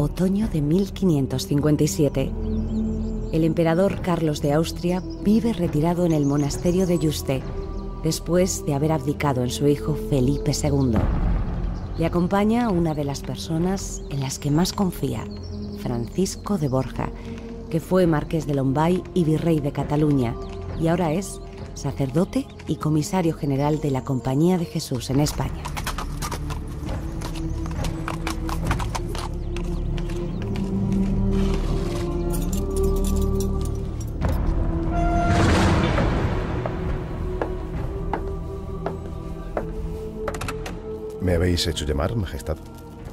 Otoño de 1557. El emperador Carlos de Austria vive retirado en el monasterio de Yuste, después de haber abdicado en su hijo Felipe II. Le acompaña una de las personas en las que más confía, Francisco de Borja, que fue marqués de Lombay y virrey de Cataluña, y ahora es sacerdote y comisario general de la Compañía de Jesús en España. ¿Me habéis hecho llamar, Majestad?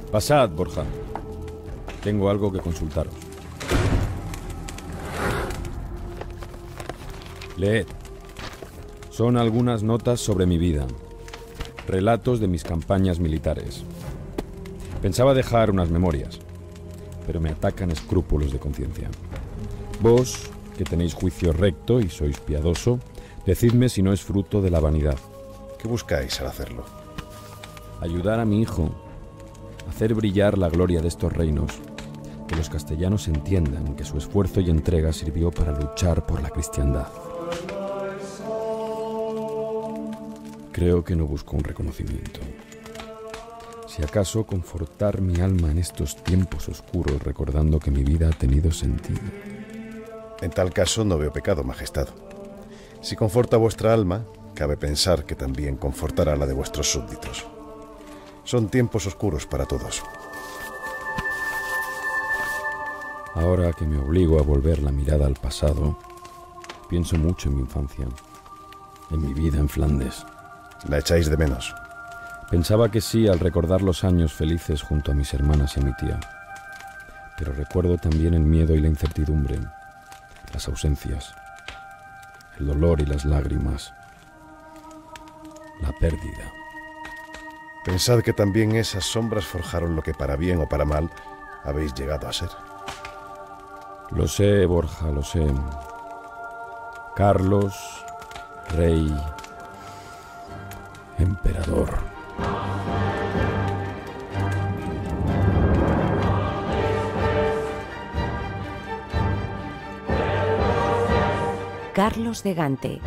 Pasad, Borja. Tengo algo que consultaros. Leed. Son algunas notas sobre mi vida. Relatos de mis campañas militares. Pensaba dejar unas memorias, pero me atacan escrúpulos de conciencia. Vos, que tenéis juicio recto y sois piadoso, decidme si no es fruto de la vanidad. ¿Qué buscáis al hacerlo? Ayudar a mi hijo a hacer brillar la gloria de estos reinos, que los castellanos entiendan que su esfuerzo y entrega sirvió para luchar por la cristiandad. Creo que no busco un reconocimiento. Si acaso confortar mi alma en estos tiempos oscuros recordando que mi vida ha tenido sentido. En tal caso no veo pecado, Majestad. Si conforta vuestra alma, cabe pensar que también confortará la de vuestros súbditos. Son tiempos oscuros para todos. Ahora que me obligo a volver la mirada al pasado, pienso mucho en mi infancia, en mi vida en Flandes. ¿La echáis de menos? Pensaba que sí al recordar los años felices junto a mis hermanas y a mi tía. Pero recuerdo también el miedo y la incertidumbre, las ausencias, el dolor y las lágrimas, la pérdida. Pensad que también esas sombras forjaron lo que para bien o para mal habéis llegado a ser. Lo sé, Borja, lo sé. Carlos, rey, emperador. Carlos de Gante.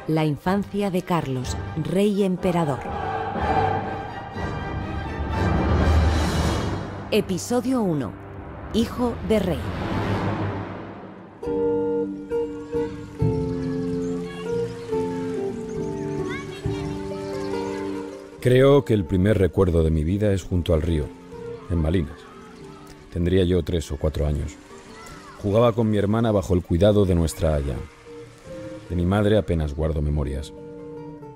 La infancia de Carlos, rey emperador. Episodio 1. Hijo de rey. Creo que el primer recuerdo de mi vida es junto al río, en Malinas. Tendría yo 3 o 4 años. Jugaba con mi hermana bajo el cuidado de nuestra aya. De mi madre apenas guardo memorias.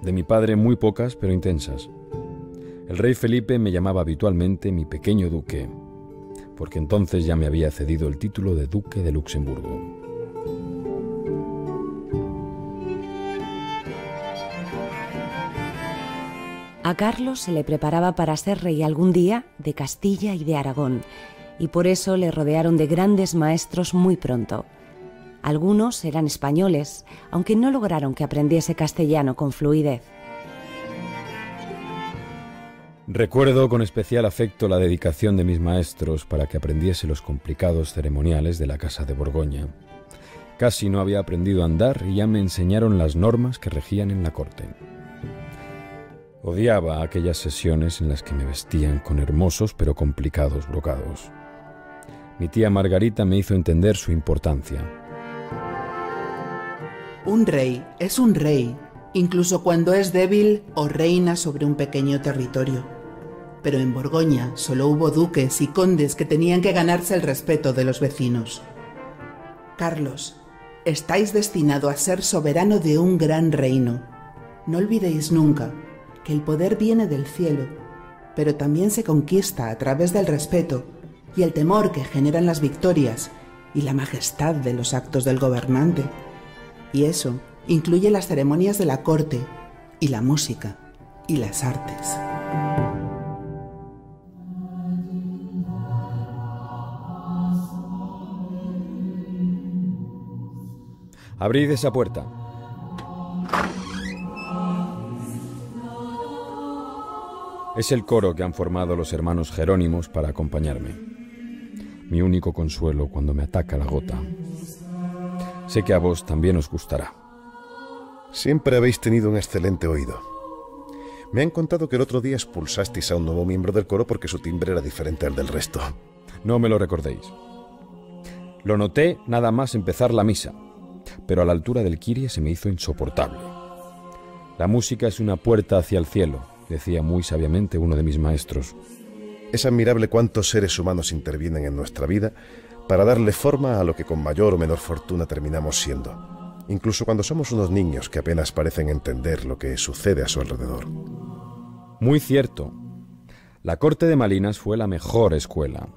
De mi padre muy pocas, pero intensas. El rey Felipe me llamaba habitualmente mi pequeño duque, porque entonces ya me había cedido el título de duque de Luxemburgo. A Carlos se le preparaba para ser rey algún día de Castilla y de Aragón, y por eso le rodearon de grandes maestros muy pronto. Algunos eran españoles, aunque no lograron que aprendiese castellano con fluidez. Recuerdo con especial afecto la dedicación de mis maestros para que aprendiese los complicados ceremoniales de la Casa de Borgoña. Casi no había aprendido a andar y ya me enseñaron las normas que regían en la corte. Odiaba aquellas sesiones en las que me vestían con hermosos pero complicados brocados. Mi tía Margarita me hizo entender su importancia. Un rey es un rey, incluso cuando es débil o reina sobre un pequeño territorio. Pero en Borgoña solo hubo duques y condes que tenían que ganarse el respeto de los vecinos. Carlos, estáis destinado a ser soberano de un gran reino. No olvidéis nunca que el poder viene del cielo, pero también se conquista a través del respeto y el temor que generan las victorias y la majestad de los actos del gobernante. Y eso incluye las ceremonias de la corte y la música y las artes. Abrid esa puerta. Es el coro que han formado los hermanos Jerónimos para acompañarme. Mi único consuelo cuando me ataca la gota. Sé que a vos también os gustará. Siempre habéis tenido un excelente oído. Me han contado que el otro día expulsasteis a un nuevo miembro del coro porque su timbre era diferente al del resto. No me lo recordéis. Lo noté nada más empezar la misa, pero a la altura del Kyrie se me hizo insoportable. La música es una puerta hacia el cielo, decía muy sabiamente uno de mis maestros. Es admirable cuántos seres humanos intervienen en nuestra vida para darle forma a lo que con mayor o menor fortuna terminamos siendo, incluso cuando somos unos niños que apenas parecen entender lo que sucede a su alrededor. Muy cierto. La corte de Malinas fue la mejor escuela,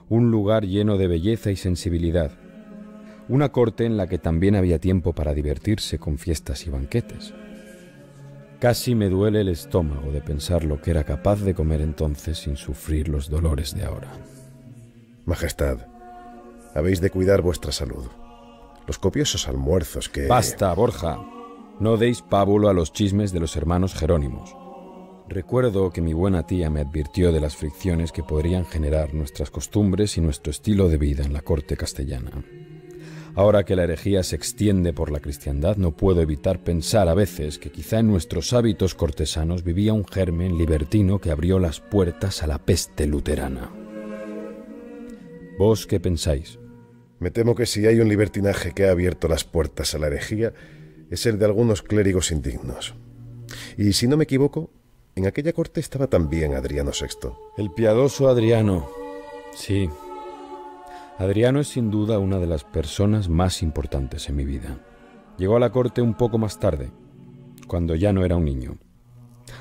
un lugar lleno de belleza y sensibilidad, una corte en la que también había tiempo para divertirse con fiestas y banquetes. Casi me duele el estómago de pensar lo que era capaz de comer entonces sin sufrir los dolores de ahora. Majestad, habéis de cuidar vuestra salud. Los copiosos almuerzos que... Basta, Borja. No deis pábulo a los chismes de los hermanos Jerónimos. Recuerdo que mi buena tía me advirtió de las fricciones que podrían generar nuestras costumbres y nuestro estilo de vida en la corte castellana. Ahora que la herejía se extiende por la cristiandad, no puedo evitar pensar a veces que quizá en nuestros hábitos cortesanos vivía un germen libertino que abrió las puertas a la peste luterana. ¿Vos qué pensáis? Me temo que si hay un libertinaje que ha abierto las puertas a la herejía, es el de algunos clérigos indignos. Y si no me equivoco, en aquella corte estaba también Adriano VI. El piadoso Adriano. Sí. Adriano es sin duda una de las personas más importantes en mi vida. Llegó a la corte un poco más tarde, cuando ya no era un niño.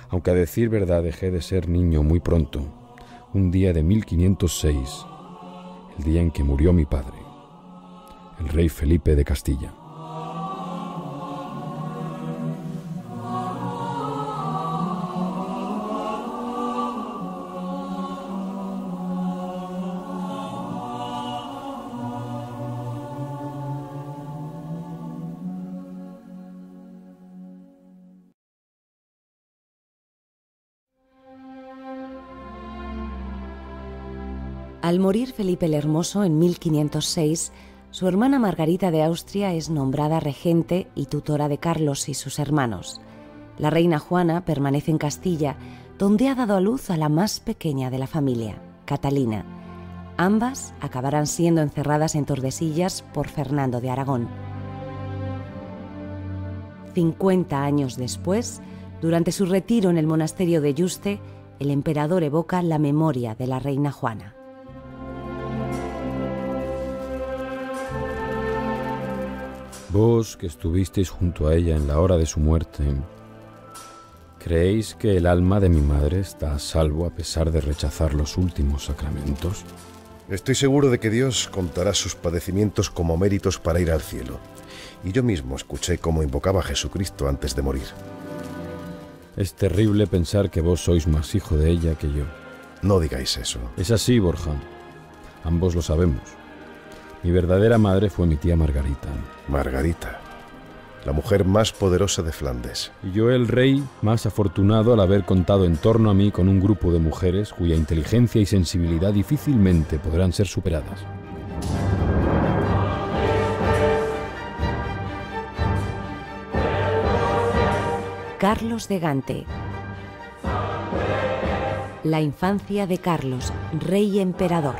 Aunque a decir verdad dejé de ser niño muy pronto, un día de 1506, el día en que murió mi padre, el rey Felipe de Castilla. Al morir Felipe el Hermoso en 1506, su hermana Margarita de Austria es nombrada regente y tutora de Carlos y sus hermanos. La reina Juana permanece en Castilla, donde ha dado a luz a la más pequeña de la familia, Catalina. Ambas acabarán siendo encerradas en Tordesillas por Fernando de Aragón. 50 años después, durante su retiro en el monasterio de Yuste, el emperador evoca la memoria de la reina Juana. Vos, que estuvisteis junto a ella en la hora de su muerte, ¿creéis que el alma de mi madre está a salvo a pesar de rechazar los últimos sacramentos? Estoy seguro de que Dios contará sus padecimientos como méritos para ir al cielo. Y yo mismo escuché cómo invocaba a Jesucristo antes de morir. Es terrible pensar que vos sois más hijo de ella que yo. No digáis eso. Es así, Borja. Ambos lo sabemos. Mi verdadera madre fue mi tía Margarita. Margarita, la mujer más poderosa de Flandes. Y yo el rey más afortunado al haber contado en torno a mí con un grupo de mujeres cuya inteligencia y sensibilidad difícilmente podrán ser superadas. Carlos de Gante. La infancia de Carlos, rey emperador.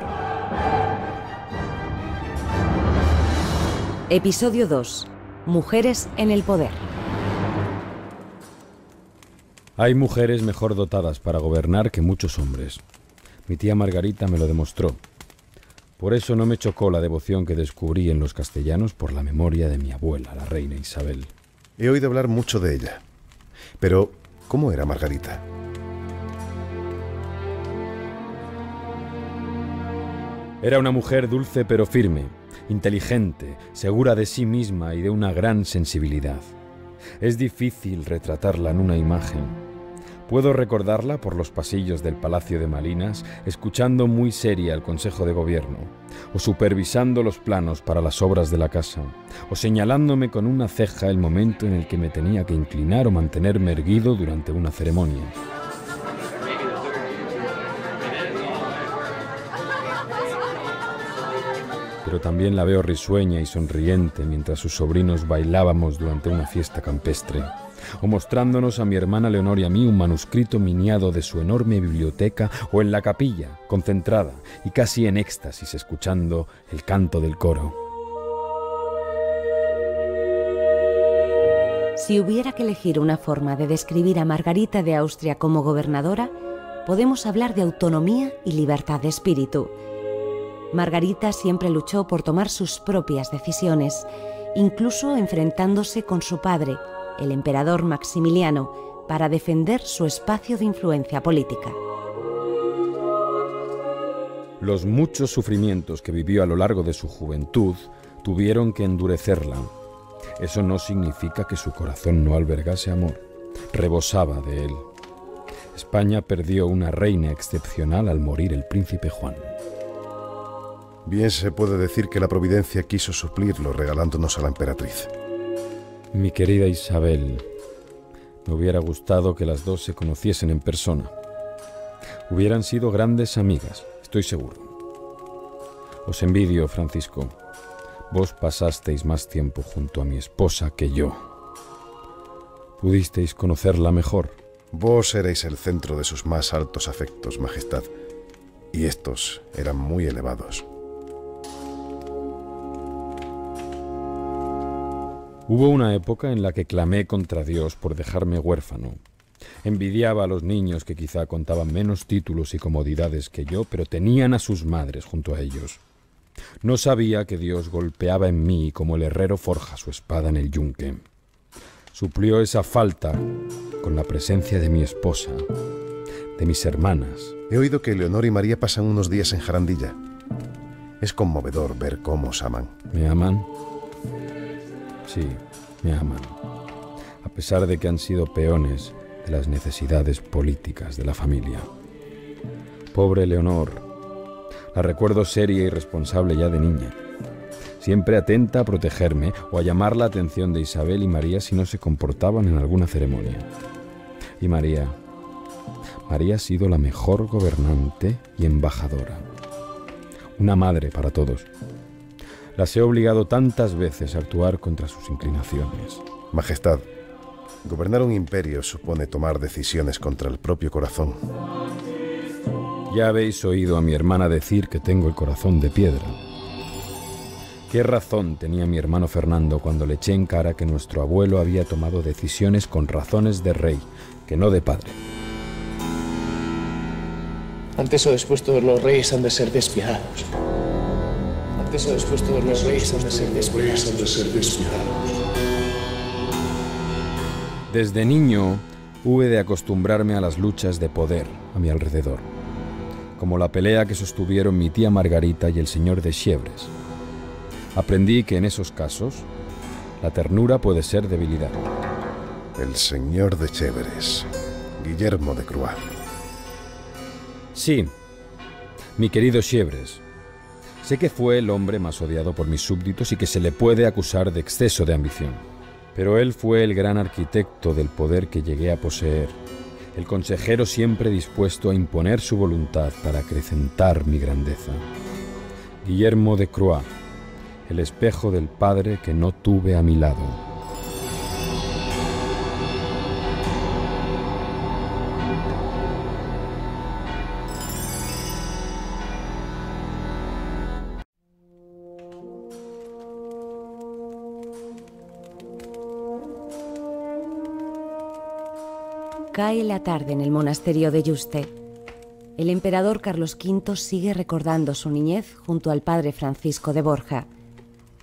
Episodio 2. Mujeres en el poder. Hay mujeres mejor dotadas para gobernar que muchos hombres. Mi tía Margarita me lo demostró. Por eso no me chocó la devoción que descubrí en los castellanos por la memoria de mi abuela, la reina Isabel. He oído hablar mucho de ella. Pero, ¿cómo era Margarita? Era una mujer dulce pero firme, inteligente, segura de sí misma y de una gran sensibilidad. Es difícil retratarla en una imagen. Puedo recordarla por los pasillos del Palacio de Malinas, escuchando muy seria el Consejo de Gobierno, o supervisando los planos para las obras de la casa, o señalándome con una ceja el momento en el que me tenía que inclinar o mantenerme erguido durante una ceremonia. pero también la veo risueña y sonriente mientras sus sobrinos bailábamos durante una fiesta campestre, o mostrándonos a mi hermana Leonor y a mí un manuscrito miniado de su enorme biblioteca, o en la capilla, concentrada y casi en éxtasis, escuchando el canto del coro. Si hubiera que elegir una forma de describir a Margarita de Austria como gobernadora, podemos hablar de autonomía y libertad de espíritu. Margarita siempre luchó por tomar sus propias decisiones, incluso enfrentándose con su padre, el emperador Maximiliano, para defender su espacio de influencia política. Los muchos sufrimientos que vivió a lo largo de su juventud tuvieron que endurecerla. Eso no significa que su corazón no albergase amor. Rebosaba de él. España perdió una reina excepcional al morir el príncipe Juan. Bien se puede decir que la providencia quiso suplirlo regalándonos a la emperatriz. Mi querida Isabel, me hubiera gustado que las dos se conociesen en persona. Hubieran sido grandes amigas, estoy seguro. Os envidio, Francisco. Vos pasasteis más tiempo junto a mi esposa que yo. Pudisteis conocerla mejor. Vos erais el centro de sus más altos afectos, Majestad, y estos eran muy elevados. Hubo una época en la que clamé contra Dios por dejarme huérfano. Envidiaba a los niños que quizá contaban menos títulos y comodidades que yo, pero tenían a sus madres junto a ellos. No sabía que Dios golpeaba en mí como el herrero forja su espada en el yunque. Suplió esa falta con la presencia de mi esposa, de mis hermanas. He oído que Leonor y María pasan unos días en Jarandilla. Es conmovedor ver cómo os aman. ¿Me aman? Sí, me aman. A pesar de que han sido peones de las necesidades políticas de la familia. Pobre Leonor. La recuerdo seria y responsable ya de niña. Siempre atenta a protegerme o a llamar la atención de Isabel y María si no se comportaban en alguna ceremonia. Y María ha sido la mejor gobernante y embajadora. Una madre para todos. Las he obligado tantas veces a actuar contra sus inclinaciones. Majestad, gobernar un imperio supone tomar decisiones contra el propio corazón. Ya habéis oído a mi hermana decir que tengo el corazón de piedra. ¿Qué razón tenía mi hermano Fernando cuando le eché en cara que nuestro abuelo había tomado decisiones con razones de rey, que no de padre? Antes o después todos los reyes han de ser despiadados. Antes o después todos los reyes han de ser despiadados. Desde niño hube de acostumbrarme a las luchas de poder a mi alrededor, como la pelea que sostuvieron mi tía Margarita y el señor de Chievres. Aprendí que en esos casos la ternura puede ser debilidad. El señor de Chievres, Guillermo de Croix. Sí, mi querido Chievres. Sé que fue el hombre más odiado por mis súbditos y que se le puede acusar de exceso de ambición. Pero él fue el gran arquitecto del poder que llegué a poseer, el consejero siempre dispuesto a imponer su voluntad para acrecentar mi grandeza. Guillermo de Croix, el espejo del padre que no tuve a mi lado. Cae la tarde en el monasterio de Yuste. El emperador Carlos V sigue recordando su niñez junto al padre Francisco de Borja.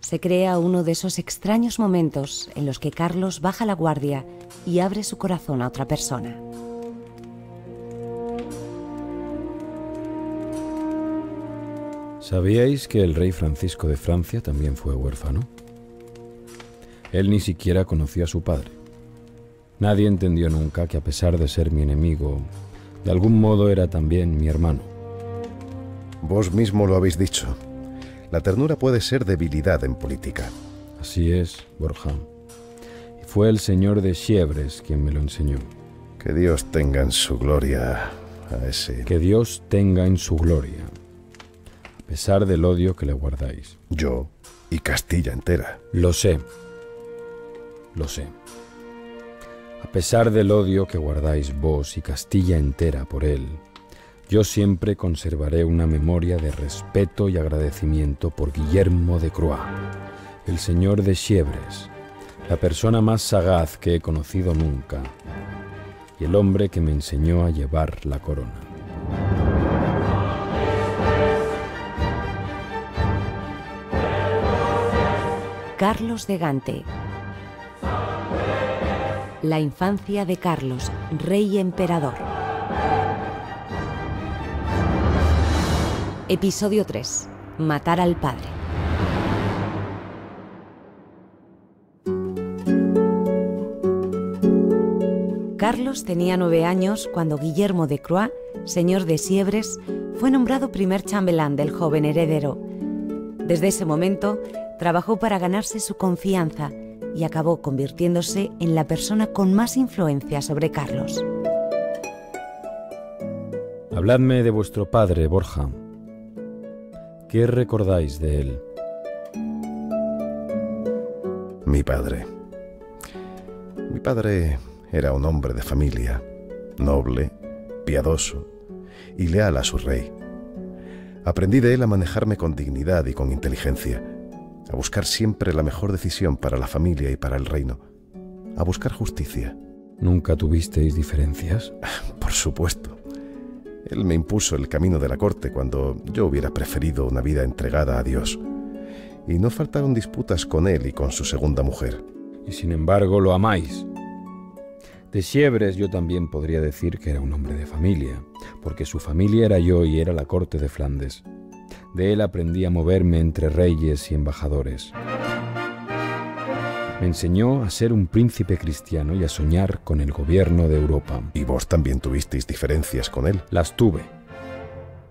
Se crea uno de esos extraños momentos en los que Carlos baja la guardia y abre su corazón a otra persona. ¿Sabíais que el rey Francisco de Francia también fue huérfano? Él ni siquiera conoció a su padre. Nadie entendió nunca que a pesar de ser mi enemigo, de algún modo era también mi hermano. Vos mismo lo habéis dicho. La ternura puede ser debilidad en política. Así es, Borja. Y fue el señor de Chievres quien me lo enseñó. Que Dios tenga en su gloria a ese... Que Dios tenga en su gloria. a pesar del odio que le guardáis. Yo y Castilla entera. Lo sé. Lo sé. A pesar del odio que guardáis vos y Castilla entera por él, yo siempre conservaré una memoria de respeto y agradecimiento por Guillermo de Croix, el señor de Siebres, la persona más sagaz que he conocido nunca y el hombre que me enseñó a llevar la corona. Carlos de Gante. La infancia de Carlos, rey emperador. Episodio 3. Matar al padre. Carlos tenía 9 años cuando Guillermo de Croix, señor de Siebres, fue nombrado primer chambelán del joven heredero. Desde ese momento, trabajó para ganarse su confianza y acabó convirtiéndose en la persona con más influencia sobre Carlos. Habladme de vuestro padre, Borja. ¿Qué recordáis de él? Mi padre. Mi padre era un hombre de familia, noble, piadoso y leal a su rey. Aprendí de él a manejarme con dignidad y con inteligencia, a buscar siempre la mejor decisión para la familia y para el reino, a buscar justicia. ¿Nunca tuvisteis diferencias? Por supuesto. Él me impuso el camino de la corte cuando yo hubiera preferido una vida entregada a Dios. Y no faltaron disputas con él y con su segunda mujer. Y sin embargo lo amáis. De Siebres yo también podría decir que era un hombre de familia, porque su familia era yo y era la corte de Flandes. De él aprendí a moverme entre reyes y embajadores. Me enseñó a ser un príncipe cristiano y a soñar con el gobierno de Europa. ¿Y vos también tuvisteis diferencias con él? Las tuve,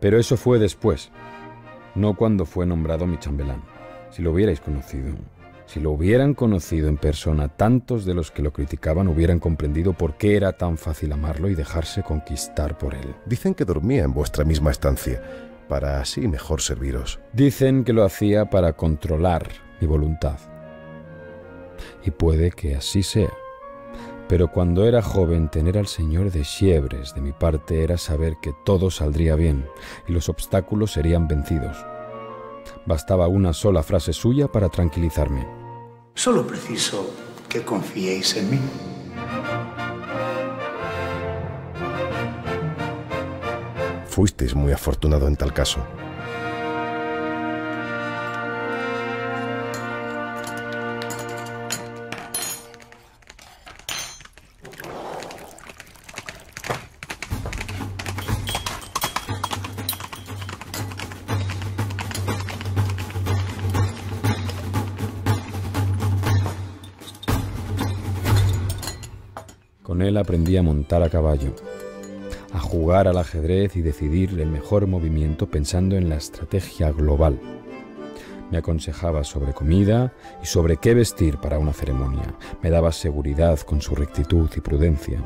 pero eso fue después, no cuando fue nombrado mi chambelán. Si lo hubierais conocido, si lo hubieran conocido en persona, tantos de los que lo criticaban hubieran comprendido por qué era tan fácil amarlo y dejarse conquistar por él. Dicen que dormía en vuestra misma estancia, para así mejor serviros. Dicen que lo hacía para controlar mi voluntad. Y puede que así sea. Pero cuando era joven, tener al señor de Siebres de mi parte era saber que todo saldría bien y los obstáculos serían vencidos. Bastaba una sola frase suya para tranquilizarme. Solo preciso que confiéis en mí. Fuisteis muy afortunado en tal caso. Con él aprendí a montar a caballo, a jugar al ajedrez y decidir el mejor movimiento pensando en la estrategia global. Me aconsejaba sobre comida y sobre qué vestir para una ceremonia. Me daba seguridad con su rectitud y prudencia.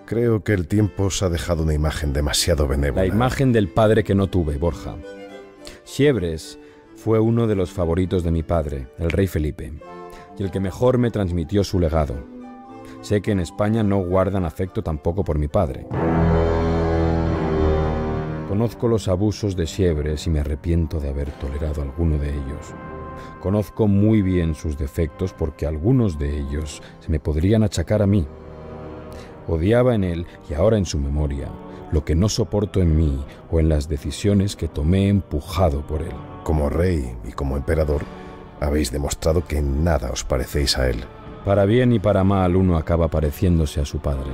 Creo que el tiempo os ha dejado una imagen demasiado benévola. La imagen del padre que no tuve, Borja. Siebres fue uno de los favoritos de mi padre, el rey Felipe, y el que mejor me transmitió su legado. Sé que en España no guardan afecto tampoco por mi padre. Conozco los abusos de Siebres y me arrepiento de haber tolerado alguno de ellos. Conozco muy bien sus defectos porque algunos de ellos se me podrían achacar a mí. Odiaba en él y ahora en su memoria lo que no soporto en mí o en las decisiones que tomé empujado por él. Como rey y como emperador, habéis demostrado que en nada os parecéis a él. Para bien y para mal uno acaba pareciéndose a su padre.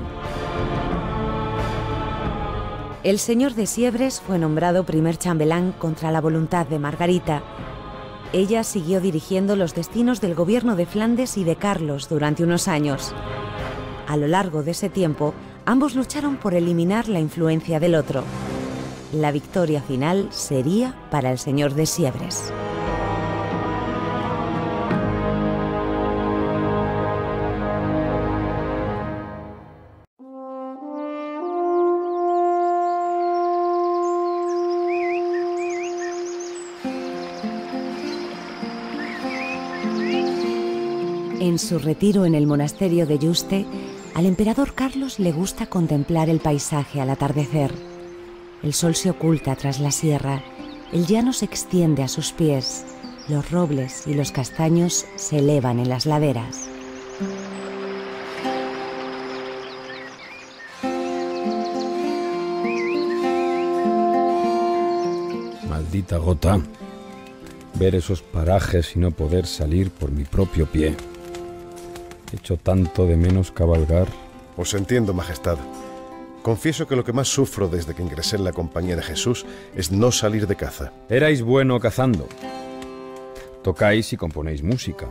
El señor de Siebres fue nombrado primer chambelán contra la voluntad de Margarita. Ella siguió dirigiendo los destinos del gobierno de Flandes y de Carlos durante unos años. A lo largo de ese tiempo, ambos lucharon por eliminar la influencia del otro. La victoria final sería para el señor de Siebres. En su retiro en el monasterio de Yuste, al emperador Carlos le gusta contemplar el paisaje al atardecer. El sol se oculta tras la sierra, el llano se extiende a sus pies, los robles y los castaños se elevan en las laderas. Maldita gota. Ver esos parajes y no poder salir por mi propio pie. Echo tanto de menos cabalgar. Os entiendo, Majestad. Confieso que lo que más sufro desde que ingresé en la Compañía de Jesús es no salir de caza. Erais bueno cazando. Tocáis y componéis música.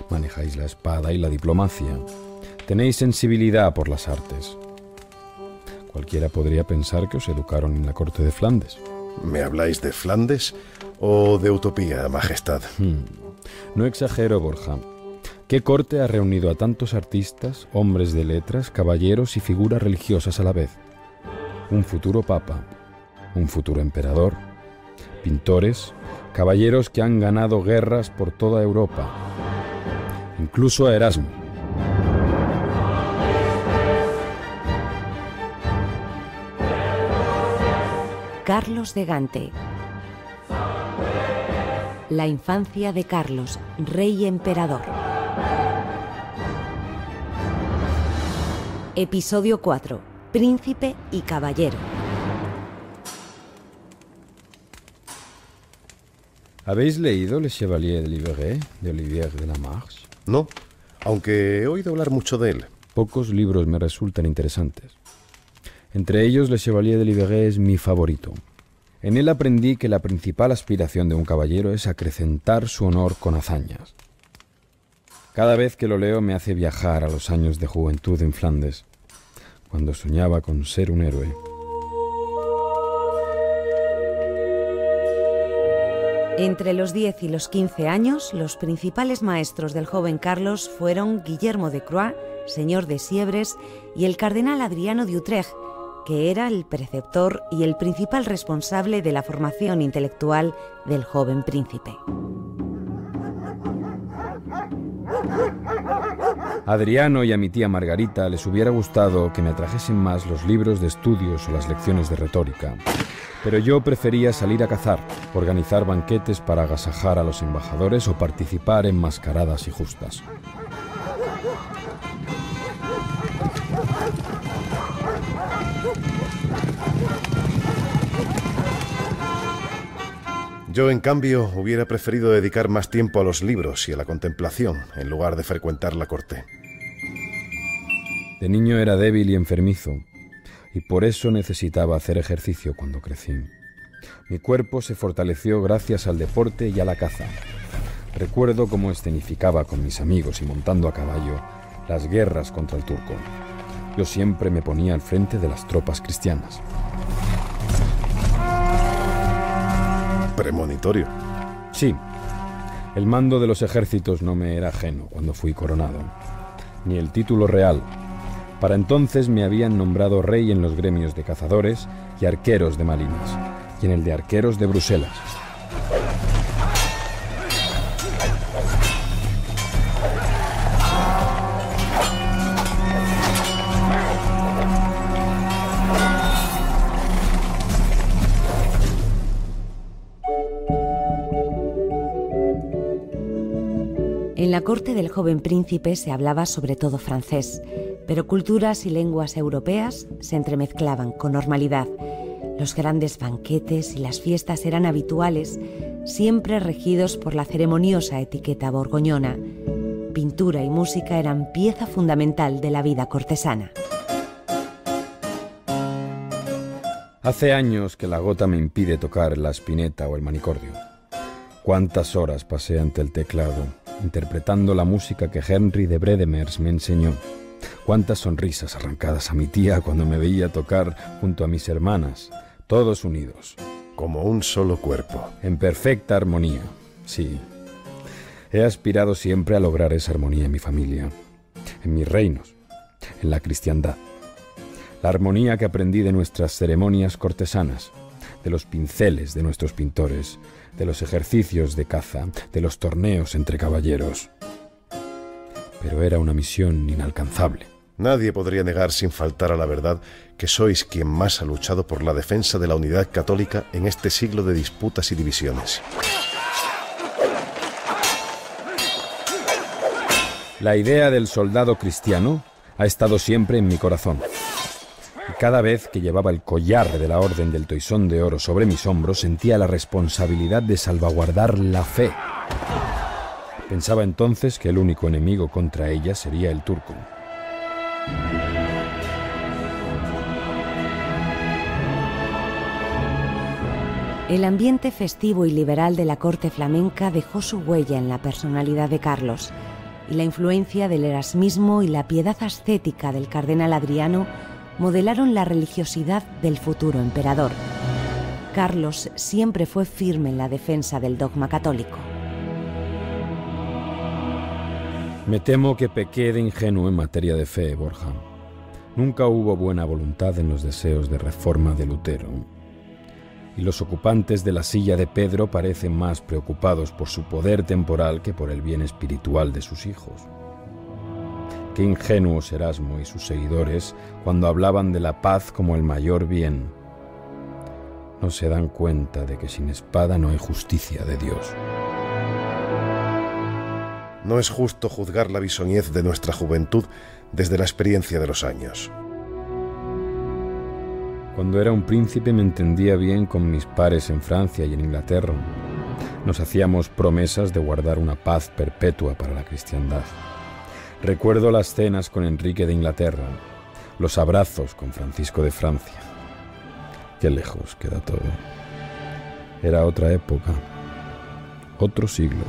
Manejáis la espada y la diplomacia. Tenéis sensibilidad por las artes. Cualquiera podría pensar que os educaron en la corte de Flandes. ¿Me habláis de Flandes o de utopía, Majestad? No exagero, Borja. ¿Qué corte ha reunido a tantos artistas, hombres de letras, caballeros y figuras religiosas a la vez? Un futuro papa, un futuro emperador, pintores, caballeros que han ganado guerras por toda Europa, incluso a Erasmo. Carlos de Gante. La infancia de Carlos, rey emperador. Episodio 4. Príncipe y caballero. ¿Habéis leído Le Chevalier de Liveray, de Olivier de la Marche? No, aunque he oído hablar mucho de él. Pocos libros me resultan interesantes. Entre ellos, Le Chevalier de Liveray es mi favorito. En él aprendí que la principal aspiración de un caballero es acrecentar su honor con hazañas. Cada vez que lo leo me hace viajar a los años de juventud en Flandes, cuando soñaba con ser un héroe. Entre los 10 y los 15 años, los principales maestros del joven Carlos fueron Guillermo de Croix, señor de Siebres, y el cardenal Adriano de Utrecht, que era el preceptor y el principal responsable de la formación intelectual del joven príncipe. A Adriano y a mi tía Margarita les hubiera gustado que me atrajesen más los libros de estudios o las lecciones de retórica, pero yo prefería salir a cazar, organizar banquetes para agasajar a los embajadores o participar en mascaradas y justas. Yo, en cambio, hubiera preferido dedicar más tiempo a los libros y a la contemplación, en lugar de frecuentar la corte. De niño era débil y enfermizo, y por eso necesitaba hacer ejercicio cuando crecí. Mi cuerpo se fortaleció gracias al deporte y a la caza. Recuerdo cómo escenificaba con mis amigos y montando a caballo las guerras contra el turco. Yo siempre me ponía al frente de las tropas cristianas. Premonitorio. Sí, el mando de los ejércitos no me era ajeno cuando fui coronado, ni el título real. Para entonces me habían nombrado rey en los gremios de cazadores y arqueros de Malinas, y en el de arqueros de Bruselas. En la corte del joven príncipe se hablaba sobre todo francés, pero culturas y lenguas europeas se entremezclaban con normalidad. Los grandes banquetes y las fiestas eran habituales, siempre regidos por la ceremoniosa etiqueta borgoñona. Pintura y música eran pieza fundamental de la vida cortesana. Hace años que la gota me impide tocar la spinetta o el manicordio. Cuántas horas pasé ante el teclado, interpretando la música que Henry de Bredemers me enseñó. Cuántas sonrisas arrancadas a mi tía cuando me veía tocar junto a mis hermanas, todos unidos. Como un solo cuerpo. En perfecta armonía, sí. He aspirado siempre a lograr esa armonía en mi familia, en mis reinos, en la cristiandad. La armonía que aprendí de nuestras ceremonias cortesanas, de los pinceles de nuestros pintores, de los ejercicios de caza, de los torneos entre caballeros. pero era una misión inalcanzable. Nadie podría negar sin faltar a la verdad que sois quien más ha luchado por la defensa de la unidad católica en este siglo de disputas y divisiones. La idea del soldado cristiano ha estado siempre en mi corazón. Y cada vez que llevaba el collar de la Orden del Toisón de Oro sobre mis hombros, sentía la responsabilidad de salvaguardar la fe. Pensaba entonces que el único enemigo contra ella sería el turco. El ambiente festivo y liberal de la corte flamenca dejó su huella en la personalidad de Carlos, y la influencia del erasmismo y la piedad ascética del cardenal Adriano modelaron la religiosidad del futuro emperador. Carlos siempre fue firme en la defensa del dogma católico. Me temo que pequé de ingenuo en materia de fe, Borja. Nunca hubo buena voluntad en los deseos de reforma de Lutero. Y los ocupantes de la silla de Pedro parecen más preocupados por su poder temporal que por el bien espiritual de sus hijos. Qué ingenuos Erasmo y sus seguidores cuando hablaban de la paz como el mayor bien. No se dan cuenta de que sin espada no hay justicia de Dios. No es justo juzgar la bisoñez de nuestra juventud desde la experiencia de los años. Cuando era un príncipe me entendía bien con mis pares en Francia y en Inglaterra. Nos hacíamos promesas de guardar una paz perpetua para la cristiandad. Recuerdo las cenas con Enrique de Inglaterra, los abrazos con Francisco de Francia. Qué lejos queda todo. Era otra época, otro siglo.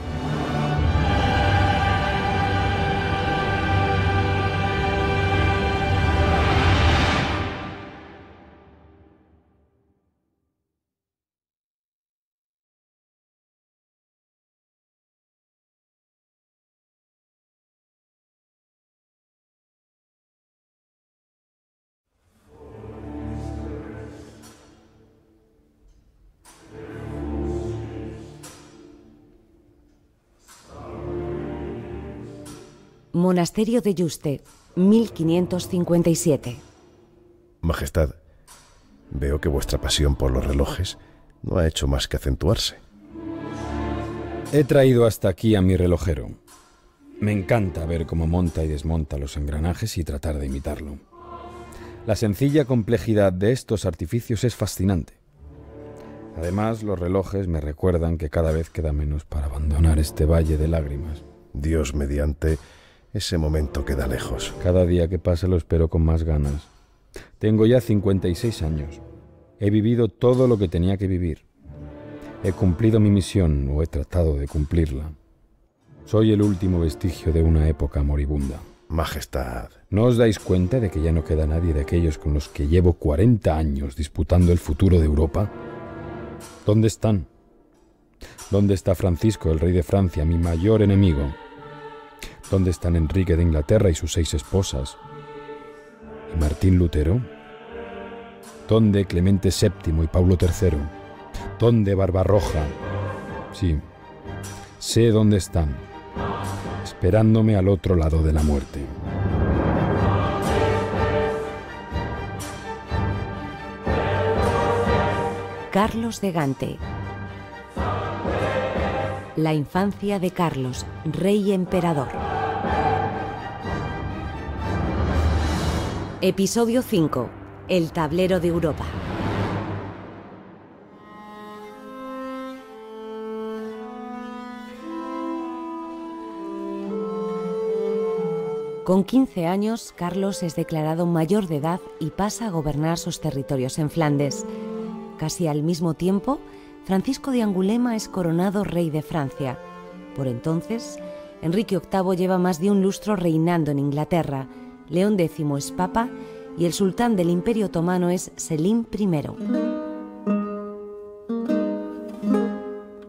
Monasterio de Yuste, 1557. Majestad, veo que vuestra pasión por los relojes no ha hecho más que acentuarse. He traído hasta aquí a mi relojero. Me encanta ver cómo monta y desmonta los engranajes y tratar de imitarlo. La sencilla complejidad de estos artificios es fascinante. Además, los relojes me recuerdan que cada vez queda menos para abandonar este valle de lágrimas. Dios mediante, ese momento queda lejos. Cada día que pasa lo espero con más ganas. Tengo ya 56 años. He vivido todo lo que tenía que vivir. He cumplido mi misión o he tratado de cumplirla. Soy el último vestigio de una época moribunda. Majestad. ¿No os dais cuenta de que ya no queda nadie de aquellos con los que llevo 40 años disputando el futuro de Europa? ¿Dónde están? ¿Dónde está Francisco, el rey de Francia, mi mayor enemigo? ¿Dónde están Enrique de Inglaterra y sus 6 esposas? ¿Y Martín Lutero? ¿Dónde Clemente VII y Paulo III? ¿Dónde Barbarroja? Sí, sé dónde están, esperándome al otro lado de la muerte. Carlos de Gante. La infancia de Carlos, rey emperador. Episodio 5. El tablero de Europa. Con 15 años, Carlos es declarado mayor de edad y pasa a gobernar sus territorios en Flandes. Casi al mismo tiempo, Francisco de Angulema es coronado rey de Francia. Por entonces, Enrique VIII lleva más de un lustro reinando en Inglaterra, León X es papa y el sultán del Imperio Otomano es Selim I.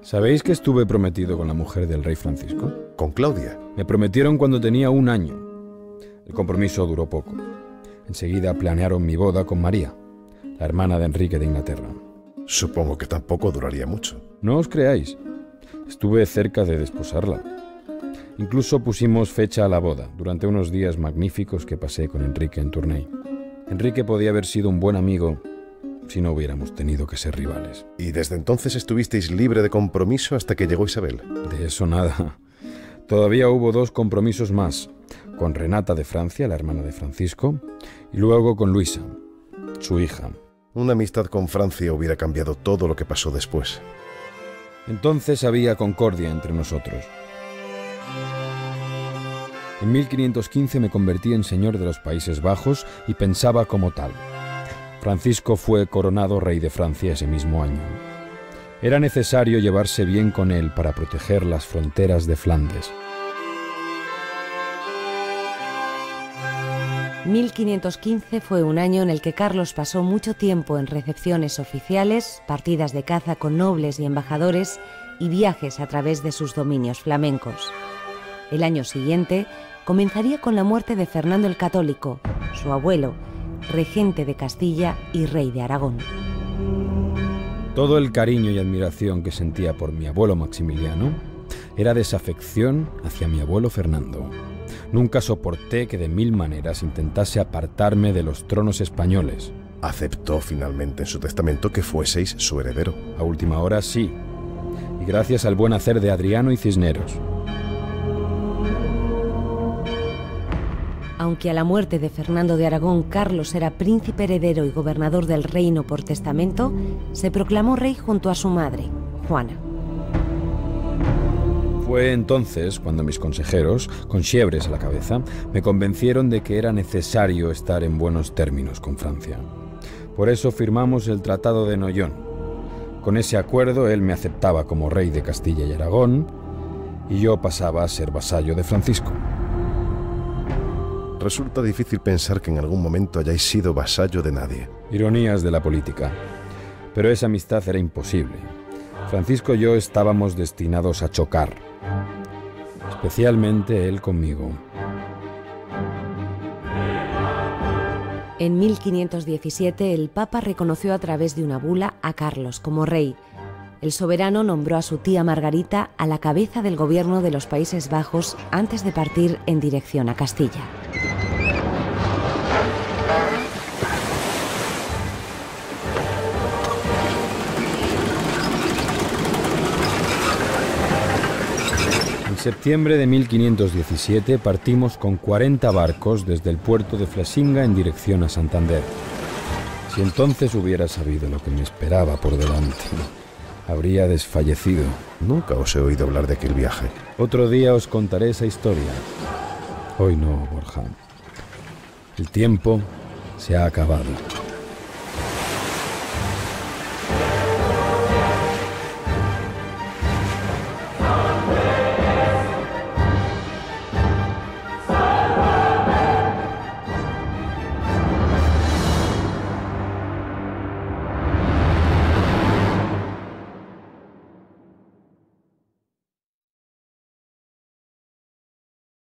¿Sabéis que estuve prometido con la mujer del rey Francisco? ¿Con Claudia? Me prometieron cuando tenía 1 año. El compromiso duró poco. Enseguida planearon mi boda con María, la hermana de Enrique de Inglaterra. Supongo que tampoco duraría mucho. No os creáis. Estuve cerca de desposarla. Incluso pusimos fecha a la boda, durante unos días magníficos que pasé con Enrique en Tournai. Enrique podía haber sido un buen amigo si no hubiéramos tenido que ser rivales. ¿Y desde entonces estuvisteis libre de compromiso hasta que llegó Isabel? De eso nada. Todavía hubo 2 compromisos más, con Renata de Francia, la hermana de Francisco, y luego con Luisa, su hija. Una amistad con Francia hubiera cambiado todo lo que pasó después. Entonces había concordia entre nosotros. En 1515 me convertí en señor de los Países Bajos y pensaba como tal. Francisco fue coronado rey de Francia ese mismo año. Era necesario llevarse bien con él para proteger las fronteras de Flandes. 1515 fue un año en el que Carlos pasó mucho tiempo en recepciones oficiales, partidas de caza con nobles y embajadores y viajes a través de sus dominios flamencos. El año siguiente comenzaría con la muerte de Fernando el Católico, su abuelo, regente de Castilla y rey de Aragón. Todo el cariño y admiración que sentía por mi abuelo Maximiliano era desafección hacia mi abuelo Fernando. Nunca soporté que de 1000 maneras intentase apartarme de los tronos españoles. Aceptó finalmente en su testamento que fueseis su heredero. A última hora sí, y gracias al buen hacer de Adriano y Cisneros. Aunque a la muerte de Fernando de Aragón Carlos era príncipe heredero y gobernador del reino por testamento, se proclamó rey junto a su madre, Juana. Fue entonces cuando mis consejeros, con Chievres a la cabeza, me convencieron de que era necesario estar en buenos términos con Francia. Por eso firmamos el Tratado de Noyon. Con ese acuerdo él me aceptaba como rey de Castilla y Aragón y yo pasaba a ser vasallo de Francisco. Resulta difícil pensar que en algún momento hayáis sido vasallo de nadie. Ironías de la política. Pero esa amistad era imposible. Francisco y yo estábamos destinados a chocar. Especialmente él conmigo. En 1517 el Papa reconoció a través de una bula a Carlos como rey. El soberano nombró a su tía Margarita a la cabeza del gobierno de los Países Bajos antes de partir en dirección a Castilla. En septiembre de 1517 partimos con 40 barcos desde el puerto de Flesinga en dirección a Santander. Si entonces hubiera sabido lo que me esperaba por delante, habría desfallecido. Nunca os he oído hablar de aquel viaje. Otro día os contaré esa historia. Hoy no, Borja. El tiempo se ha acabado.